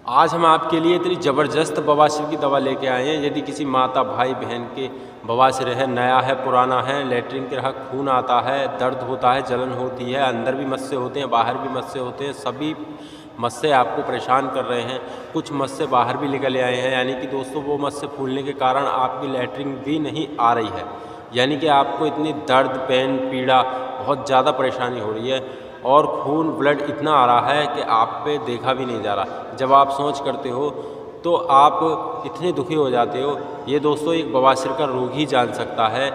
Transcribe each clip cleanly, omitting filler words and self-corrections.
आज हम आपके लिए इतनी ज़बरदस्त बवासीर की दवा लेके आए हैं। यदि किसी माता भाई बहन के बवासीर है, नया है पुराना है, लेटरिन के रहा खून आता है, दर्द होता है, जलन होती है, अंदर भी मस्से होते हैं, बाहर भी मस्से होते हैं, सभी मस्से आपको परेशान कर रहे हैं, कुछ मस्से बाहर भी निकल आए हैं, यानी कि दोस्तों वो मस्से फूलने के कारण आपकी लेटरिन भी नहीं आ रही है, यानी कि आपको इतनी दर्द पेन पीड़ा बहुत ज़्यादा परेशानी हो रही है और खून ब्लड इतना आ रहा है कि आप पे देखा भी नहीं जा रहा। जब आप सोच करते हो तो आप इतने दुखी हो जाते हो। ये दोस्तों एक बवासीर का रोग ही जान सकता है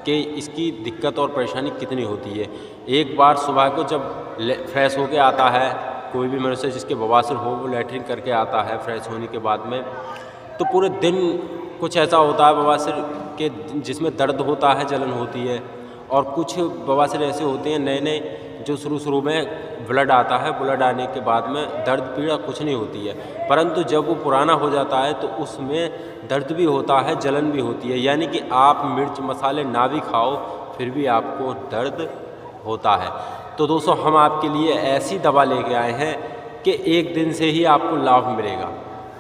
कि इसकी दिक्कत और परेशानी कितनी होती है। एक बार सुबह को जब फ्रेश होके आता है कोई भी मनुष्य जिसके बवासीर हो, वो लैट्रिन करके आता है फ्रेश होने के बाद में, तो पूरे दिन कुछ ऐसा होता है बवासीर के जिसमें दर्द होता है, जलन होती है, और कुछ बवासीर ऐसे होते हैं नए नए जो शुरू में ब्लड आता है, ब्लड आने के बाद में दर्द पीड़ा कुछ नहीं होती है, परंतु जब वो पुराना हो जाता है तो उसमें दर्द भी होता है, जलन भी होती है, यानी कि आप मिर्च मसाले ना भी खाओ फिर भी आपको दर्द होता है। तो दोस्तों हम आपके लिए ऐसी दवा लेके आए हैं कि एक दिन से ही आपको लाभ मिलेगा।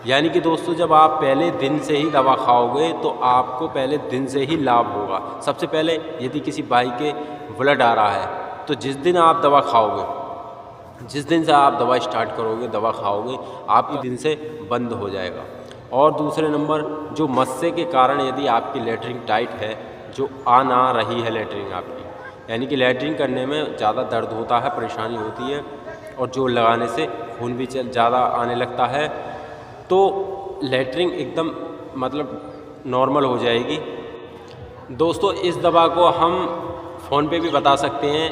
यानी कि दोस्तों जब आप पहले दिन से ही दवा खाओगे तो आपको पहले दिन से ही लाभ होगा। सबसे पहले यदि किसी भाई के ब्लड आ रहा है तो जिस दिन आप दवा खाओगे, जिस दिन से आप दवा स्टार्ट करोगे, दवा खाओगे, आपके दिन से बंद हो जाएगा। और दूसरे नंबर जो मस्से के कारण यदि आपकी लैट्रिन टाइट है, जो आ ना रही है लैट्रिन आपकी, यानी कि लैट्रिन करने में ज़्यादा दर्द होता है, परेशानी होती है, और जो लगाने से खून भी ज़्यादा आने लगता है, तो लैट्रिन एकदम मतलब नॉर्मल हो जाएगी। दोस्तों इस दवा को हम फ़ोन पे भी बता सकते हैं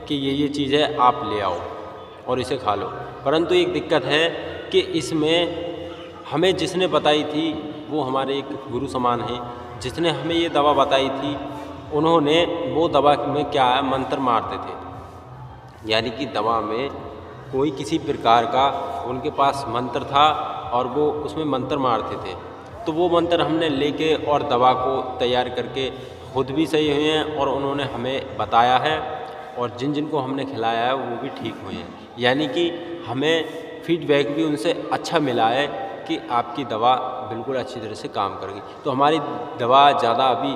कि ये चीज़ है, आप ले आओ और इसे खा लो, परंतु एक दिक्कत है कि इसमें हमें जिसने बताई थी वो हमारे एक गुरु समान हैं, जिसने हमें ये दवा बताई थी उन्होंने वो दवा में क्या है मंत्र मारते थे, यानी कि दवा में कोई किसी प्रकार का उनके पास मंत्र था और वो उसमें मंत्र मारते थे। तो वो मंत्र हमने लेके और दवा को तैयार करके खुद भी सही हुए हैं और उन्होंने हमें बताया है, और जिन जिन को हमने खिलाया है वो भी ठीक हुए हैं, यानी कि हमें फीडबैक भी उनसे अच्छा मिला है कि आपकी दवा बिल्कुल अच्छी तरह से काम करेगी। तो हमारी दवा ज़्यादा अभी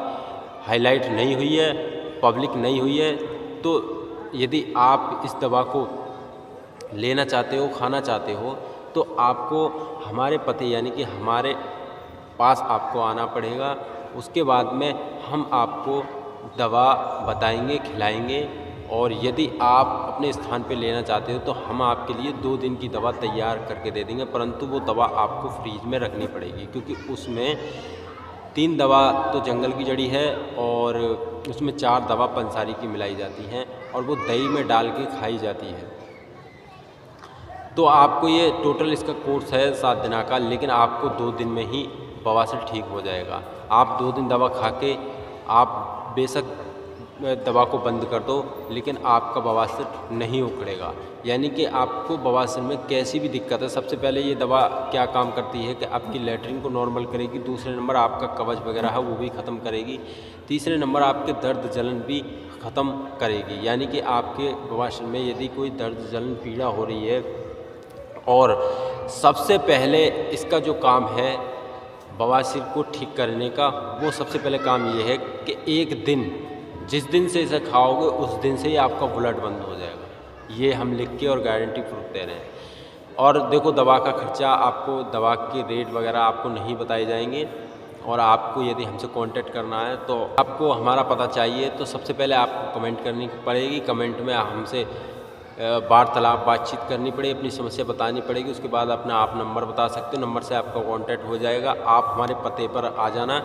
हाईलाइट नहीं हुई है, पब्लिक नहीं हुई है, तो यदि आप इस दवा को लेना चाहते हो, खाना चाहते हो, तो आपको हमारे पते यानी कि हमारे पास आपको आना पड़ेगा। उसके बाद में हम आपको दवा बताएंगे, खिलाएंगे, और यदि आप अपने स्थान पे लेना चाहते हो तो हम आपके लिए 2 दिन की दवा तैयार करके दे देंगे, परंतु वो दवा आपको फ्रीज में रखनी पड़ेगी, क्योंकि उसमें 3 दवा तो जंगल की जड़ी है और उसमें 4 दवा पंसारी की मिलाई जाती हैं और वो दही में डाल के खाई जाती है। तो आपको ये टोटल इसका कोर्स है 7 दिन का, लेकिन आपको 2 दिन में ही बवासीर ठीक हो जाएगा। आप 2 दिन दवा खा के आप बेशक दवा को बंद कर दो, लेकिन आपका बवासीर नहीं उखड़ेगा। यानी कि आपको बवासीर में कैसी भी दिक्कत है, सबसे पहले ये दवा क्या काम करती है कि आपकी लैट्रिन को नॉर्मल करेगी, दूसरे नंबर आपका कब्ज वगैरह है वो भी ख़त्म करेगी, तीसरे नंबर आपके दर्द जलन भी ख़त्म करेगी। यानी कि आपके बवासीर में यदि कोई दर्द जलन पीड़ा हो रही है, और सबसे पहले इसका जो काम है बवासीर को ठीक करने का, वो सबसे पहले काम ये है कि एक दिन, जिस दिन से इसे खाओगे उस दिन से ही आपका ब्लड बंद हो जाएगा। ये हम लिख के और गारंटी प्रूफ दे रहे हैं। और देखो दवा का खर्चा, आपको दवा के रेट वगैरह आपको नहीं बताए जाएंगे, और आपको यदि हमसे कांटेक्ट करना है तो आपको हमारा पता चाहिए तो सबसे पहले आपको कमेंट करनी पड़ेगी, कमेंट में हमसे वार्तालाप बातचीत करनी पड़ेगी, अपनी समस्या बतानी पड़ेगी, उसके बाद अपना आप नंबर बता सकते हो, नंबर से आपका कांटेक्ट हो जाएगा। आप हमारे पते पर आ जाना,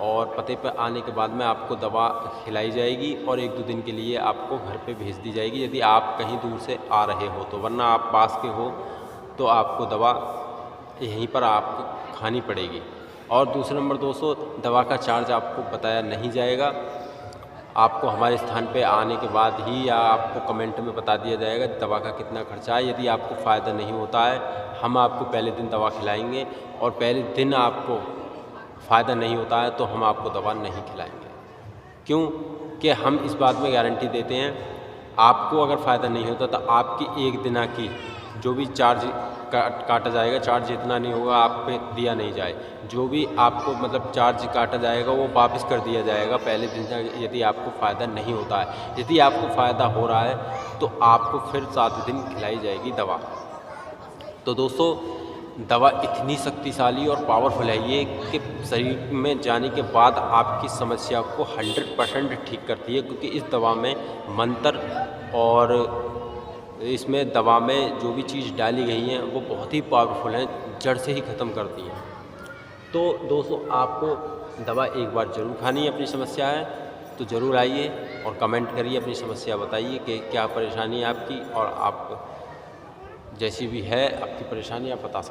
और पते पर आने के बाद में आपको दवा खिलाई जाएगी और 1-2 दिन के लिए आपको घर पे भेज दी जाएगी यदि आप कहीं दूर से आ रहे हो तो, वरना आप पास के हो तो आपको दवा यहीं पर आपको खानी पड़ेगी। और दूसरा नंबर दोस्तों, दवा का चार्ज आपको बताया नहीं जाएगा, आपको हमारे स्थान पे आने के बाद ही या आपको कमेंट में बता दिया जाएगा दवा का कितना खर्चा है। यदि आपको फ़ायदा नहीं होता है, हम आपको पहले दिन दवा खिलाएंगे, और पहले दिन आपको फ़ायदा नहीं होता है तो हम आपको दवा नहीं खिलाएंगे। क्यों कि हम इस बात में गारंटी देते हैं, आपको अगर फ़ायदा नहीं होता तो आपकी 1 दिन की जो भी चार्ज काटा जाएगा, चार्ज जितना नहीं होगा आप पे दिया नहीं जाए। जो भी आपको मतलब चार्ज काटा जाएगा वो वापस कर दिया जाएगा पहले दिन से, यदि आपको फ़ायदा नहीं होता है। यदि आपको फ़ायदा हो रहा है तो आपको फिर 7 दिन खिलाई जाएगी दवा। तो दोस्तों, दवा इतनी शक्तिशाली और पावरफुल है ये कि शरीर में जाने के बाद आपकी समस्या को 100% ठीक करती है, क्योंकि इस दवा में मंत्र और इसमें दवा में जो भी चीज़ डाली गई हैं वो बहुत ही पावरफुल हैं, जड़ से ही ख़त्म करती हैं। तो दोस्तों, आपको दवा एक बार ज़रूर खानी है। अपनी समस्या है तो ज़रूर आइए और कमेंट करिए, अपनी समस्या बताइए कि क्या परेशानी है आपकी, और आप जैसी भी है आपकी परेशानी आप बता सकते हैं।